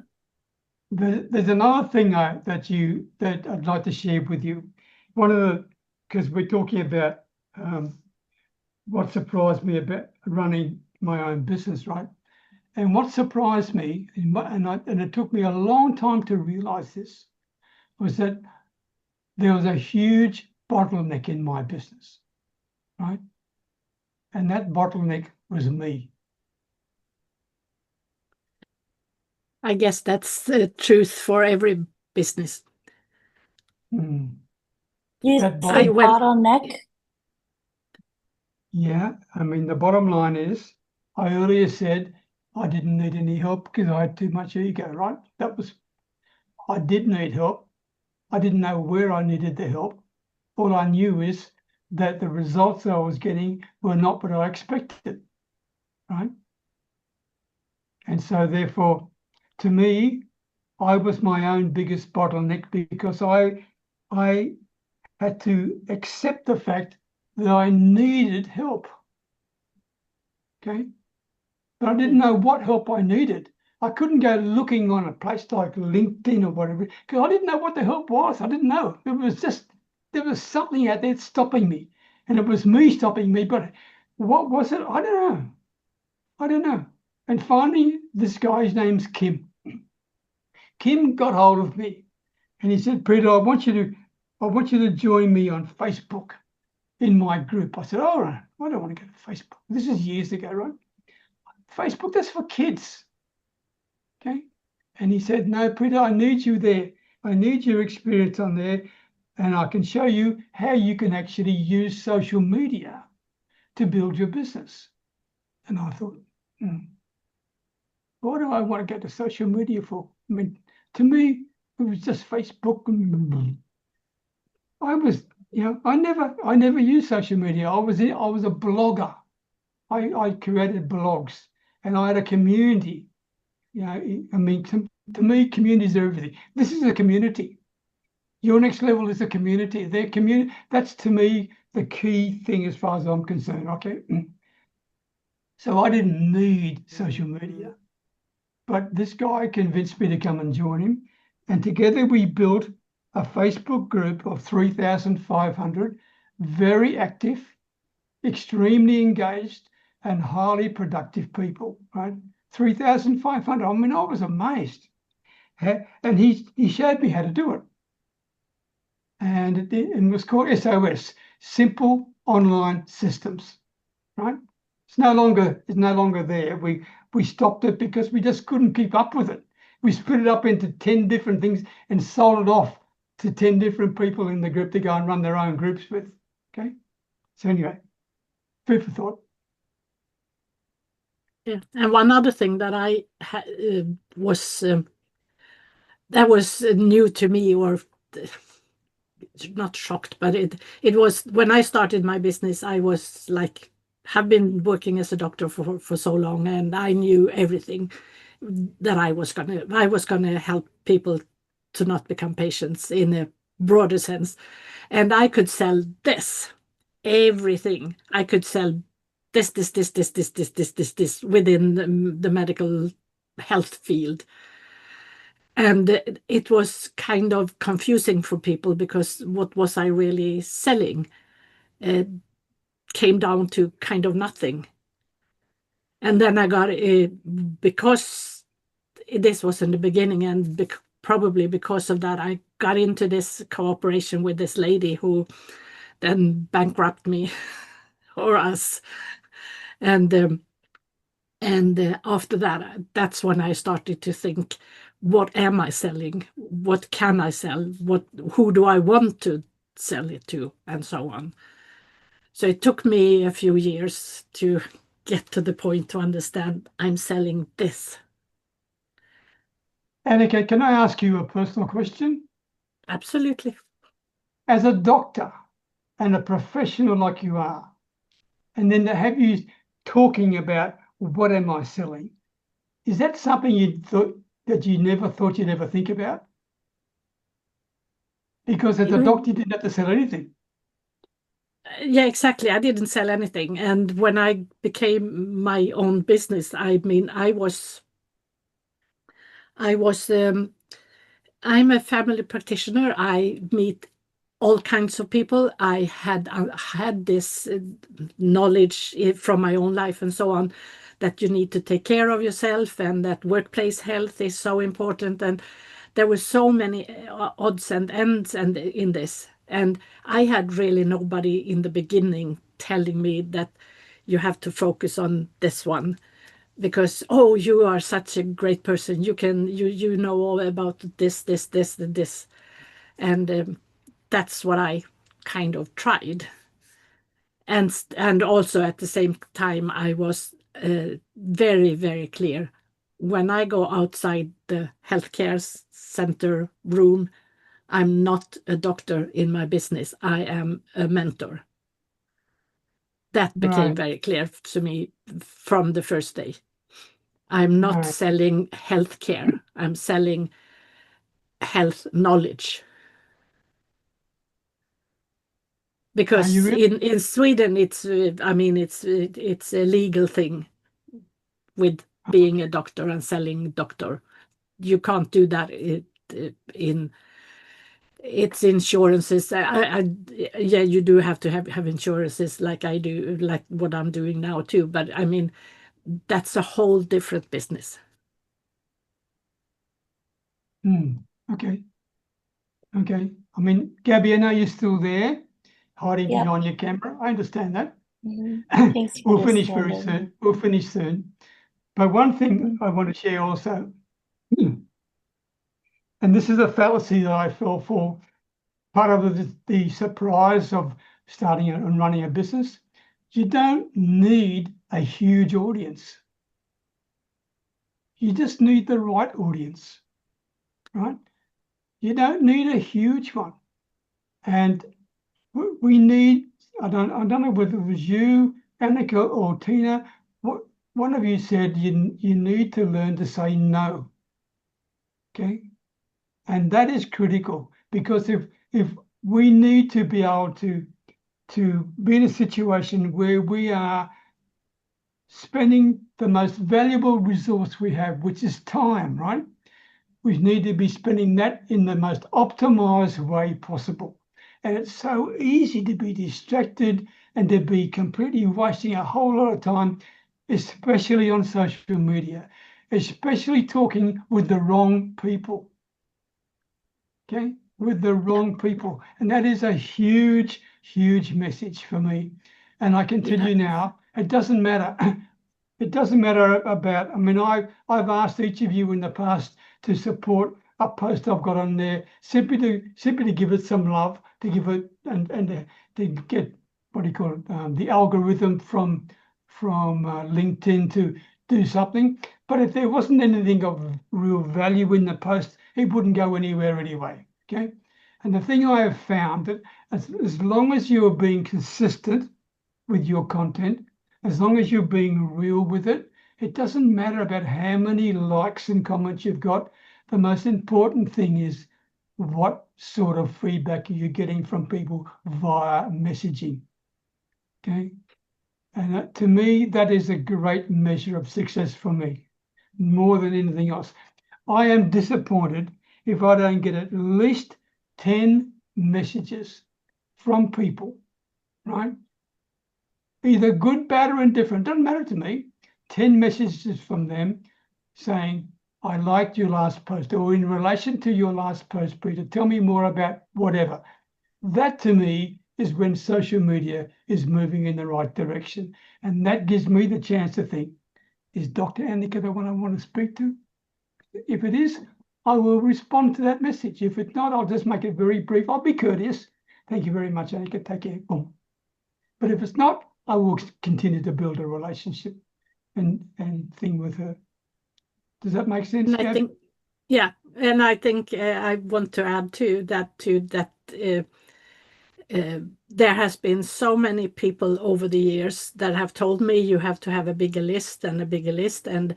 [SPEAKER 1] there's another thing that I'd like to share with you. Because we're talking about what surprised me about running my own business, right? And what surprised me, and it took me a long time to realize this, was that there was a huge bottleneck in my business, right? And that bottleneck was me.
[SPEAKER 3] I guess that's the truth for every business.
[SPEAKER 1] Mm.
[SPEAKER 4] You
[SPEAKER 1] That
[SPEAKER 4] say bottleneck?
[SPEAKER 1] Yeah, I mean, the bottom line is, I earlier said I didn't need any help because I had too much ego, right? I did need help. I didn't know where I needed the help. All I knew is that the results I was getting were not what I expected, right? And so therefore, to me, I was my own biggest bottleneck because I had to accept the fact that I needed help. Okay. But I didn't know what help I needed. I couldn't go looking on a place like LinkedIn or whatever because I didn't know what the help was. I didn't know. It was just, there was something out there stopping me, and it was me stopping me. But what was it? I don't know. And finally, this guy's name's Kim. Kim got hold of me, and he said, "Peter, I want you to join me on Facebook in my group." I said, "All right, I don't want to go to Facebook." This is years ago, right? Facebook, that's for kids. Okay. And he said, "No, Peter, I need you there I need your experience on there, and I can show you how you can actually use social media to build your business. And I thought, what do I want to go to social media for? I mean, to me, it was just Facebook. I was, I never used social media. I was a blogger. I created blogs, and I had a community. I mean, to me, communities are everything. This is a community. Your next level is a community. Their community. That's to me the key thing as far as I'm concerned. Okay. So I didn't need social media, but this guy convinced me to come and join him, and together we built a Facebook group of 3,500, very active, extremely engaged, and highly productive people. Right, 3,500. I mean, I was amazed, and he showed me how to do it, and it was called SOS, Simple Online Systems. Right. It's no longer there. We stopped it because we just couldn't keep up with it. We split it up into 10 different things and sold it off to 10 different people in the group to go and run their own groups with. Okay. So anyway, food for thought.
[SPEAKER 3] Yeah, and one other thing that I was that was new to me, or not shocked, but it was when I started my business. I was like, have been working as a doctor for so long, and I knew everything that I was gonna help people to not become patients in a broader sense, and I could sell everything. I could sell this within the medical health field. And it was kind of confusing for people because what was I really selling? Came down to kind of nothing. And then I got because this was in the beginning, and probably because of that, I got into this cooperation with this lady who then bankrupted me or us. And after that, that's when I started to think, what am I selling? What can I sell? Who do I want to sell it to? And so on. So it took me a few years to get to the point to understand I'm selling this.
[SPEAKER 1] Annika, can I ask you a personal question?
[SPEAKER 3] Absolutely.
[SPEAKER 1] As a doctor and a professional like you are, and then to have you talking about what am I selling, is that something you thought that you never thought you'd ever think about? Because as a doctor, you didn't have to sell anything.
[SPEAKER 3] Yeah, exactly. I didn't sell anything. And when I became my own business, I mean, I'm a family practitioner. I meet all kinds of people. I had this knowledge from my own life and so on, that you need to take care of yourself and that workplace health is so important. And there were so many odds and ends and in this. And I had really nobody in the beginning telling me that you have to focus on this one because, oh, you are such a great person. You know all about this, and this. And that's what I kind of tried. And also at the same time, I was very, very clear. When I go outside the healthcare center room, I'm not a doctor in my business. I am a mentor. That became very clear to me from the first day. I'm not selling healthcare. I'm selling health knowledge. Because in Sweden, it's it's a legal thing with being a doctor and selling doctor. You can't do that in it's insurances. Yeah, you do have to have insurances like I do, like what I'm doing now too. But I mean, that's a whole different business.
[SPEAKER 1] Okay. Okay. I mean, Gabby, I know you're still there, hiding behind your camera. I understand that.
[SPEAKER 4] Thanks for
[SPEAKER 1] We'll finish very
[SPEAKER 4] understanding.
[SPEAKER 1] soon. We'll finish soon. But one thing I want to share also, and this is a fallacy that I fell for, part of the surprise of starting and running a business. You don't need a huge audience. You just need the right audience, right? You don't need a huge one. And we need, I don't know whether it was you, Annika, or Tina, one of you said you need to learn to say no. Okay. And that is critical, because if we need to be able to be in a situation where we are spending the most valuable resource we have, which is time, right? We need to be spending that in the most optimized way possible. And it's so easy to be distracted and to be completely wasting a whole lot of time, especially on social media, especially talking with the wrong people. Okay, with the wrong people. And that is a huge, huge message for me. And I can tell you now, it doesn't matter. It doesn't matter about, I mean, I've asked each of you in the past to support a post I've got on there, simply to give it some love, to give it and to get, what do you call it, the algorithm from LinkedIn to do something. But if there wasn't anything of real value in the post, it wouldn't go anywhere anyway. Okay. And the thing I have found that as long as you are being consistent with your content, as long as you're being real with it, it doesn't matter about how many likes and comments you've got. The most important thing is what sort of feedback are you getting from people via messaging. Okay. And to me, that is a great measure of success for me, more than anything else. I am disappointed if I don't get at least 10 messages from people, right? Either good, bad, or indifferent, doesn't matter to me. 10 messages from them saying, I liked your last post, or in relation to your last post, Peter, tell me more about whatever. That to me is when social media is moving in the right direction. And that gives me the chance to think, is Dr. Annika the one I want to speak to? If it is, I will respond to that message. If it's not, I'll just make it very brief. I'll be courteous. Thank you very much, Annika. Take care. Boom. But if it's not, I will continue to build a relationship and thing with her. Does that make sense,
[SPEAKER 3] And I
[SPEAKER 1] Gab?
[SPEAKER 3] think, yeah, and I think I want to add to that there has been so many people over the years that have told me you have to have a bigger list and a bigger list, and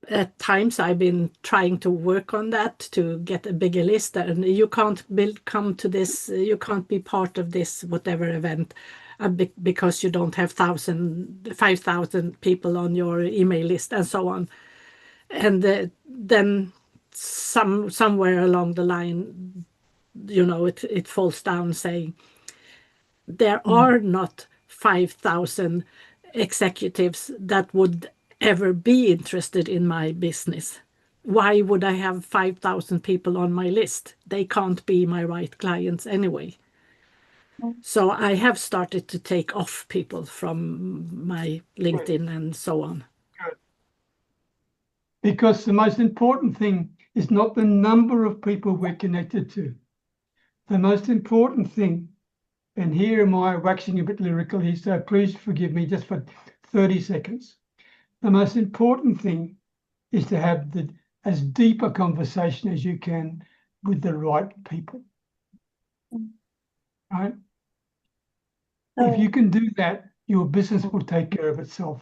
[SPEAKER 3] at times I've been trying to work on that to get a bigger list, and you can't come to this, you can't be part of this whatever event because you don't have 5,000 people on your email list and so on. And then somewhere along the line, it falls down saying there are not 5,000 executives that would ever be interested in my business. Why would I have 5,000 people on my list? They can't be my right clients anyway. So I have started to take off people from my LinkedIn and so on.
[SPEAKER 1] Good. Because the most important thing is not the number of people we're connected to. The most important thing, and here am I waxing a bit lyrical here, so please forgive me just for 30 seconds. The most important thing is to have as deep a conversation as you can with the right people, right? If you can do that, your business will take care of itself.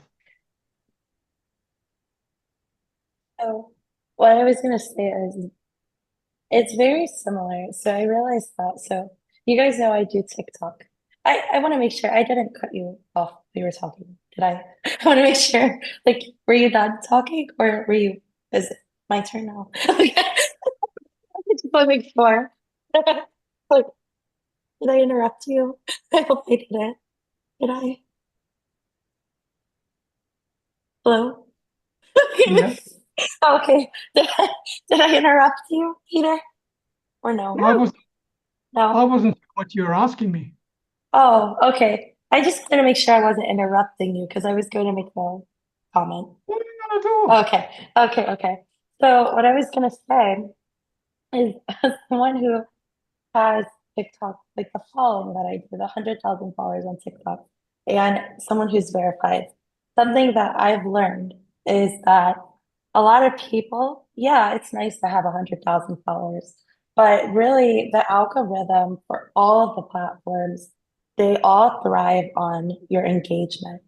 [SPEAKER 4] So what I was gonna say is it's very similar. So I realized that. So you guys know I do TikTok. I want to make sure I didn't cut you off when you were talking. Did I? I want to make sure. Like, were you done talking, or were you? Is it my turn now? I just want to make sure. Like, did I interrupt you? I hope I didn't. Did I? Hello?
[SPEAKER 1] Yes.
[SPEAKER 4] Okay. Did I interrupt you, Peter? Or no?
[SPEAKER 1] I wasn't
[SPEAKER 4] No.
[SPEAKER 1] sure what you were asking me.
[SPEAKER 4] Oh, okay. I just wanted to make sure I wasn't interrupting you because I was going to make a comment.
[SPEAKER 1] No, not at all.
[SPEAKER 4] Okay. So what I was gonna say is as someone who has TikTok, like the following that I do, the 100,000 followers on TikTok, and someone who's verified, something that I've learned is that a lot of people, yeah, it's nice to have 100,000 followers, but really the algorithm for all of the platforms, they all thrive on your engagement,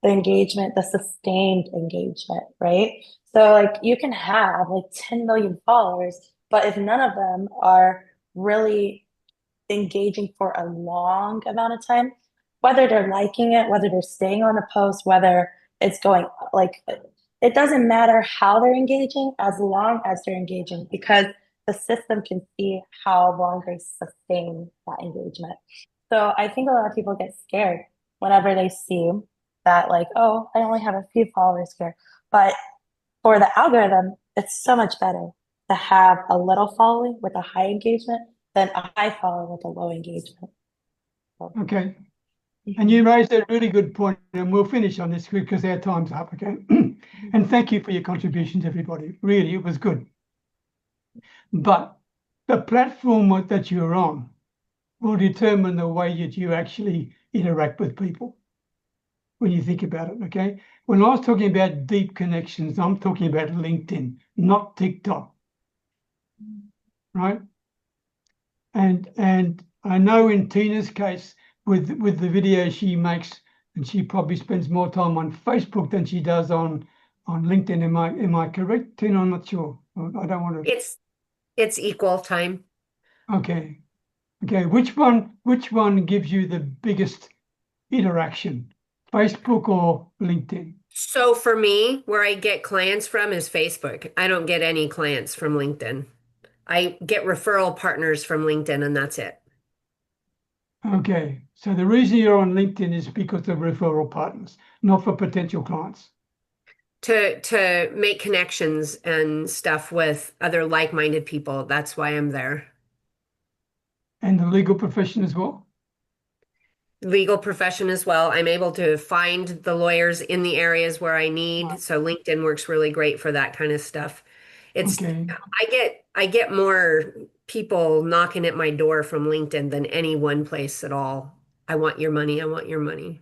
[SPEAKER 4] the sustained engagement, right? So like you can have like 10 million followers, but if none of them are really engaging for a long amount of time, whether they're liking it, whether they're staying on the post, whether it's going like it doesn't matter how they're engaging as long as they're engaging because the system can see how long they sustain that engagement. So I think a lot of people get scared whenever they see that, like, oh, I only have a few followers here. But for the algorithm, it's so much better to have a little following with a high engagement than a high following with a low engagement. So,
[SPEAKER 1] Okay. And you raised a really good point, and we'll finish on this because our time's up, okay? And thank you for your contributions, everybody. Really, it was good. But the platform that you're on will determine the way that you actually interact with people when you think about it, okay? When I was talking about deep connections, I'm talking about LinkedIn, not TikTok, right? And I know in Tina's case, with the videos she makes, and she probably spends more time on Facebook than she does on LinkedIn. Am I correct, Tina? I'm not sure. I don't want to.
[SPEAKER 2] It's equal time.
[SPEAKER 1] Okay. Okay. Which one gives you the biggest interaction, Facebook or LinkedIn?
[SPEAKER 2] So for me, where I get clients from is Facebook. I don't get any clients from LinkedIn. I get referral partners from LinkedIn, and that's it.
[SPEAKER 1] Okay. So the reason you're on LinkedIn is because of referral partners, not for potential clients.
[SPEAKER 2] To make connections and stuff with other like-minded people. That's why I'm there.
[SPEAKER 1] And the legal profession as well.
[SPEAKER 2] Legal profession as well. I'm able to find the lawyers in the areas where I need. So LinkedIn works really great for that kind of stuff. It's
[SPEAKER 1] Okay.
[SPEAKER 2] I get more people knocking at my door from LinkedIn than any one place at all. I want your money. I want your money.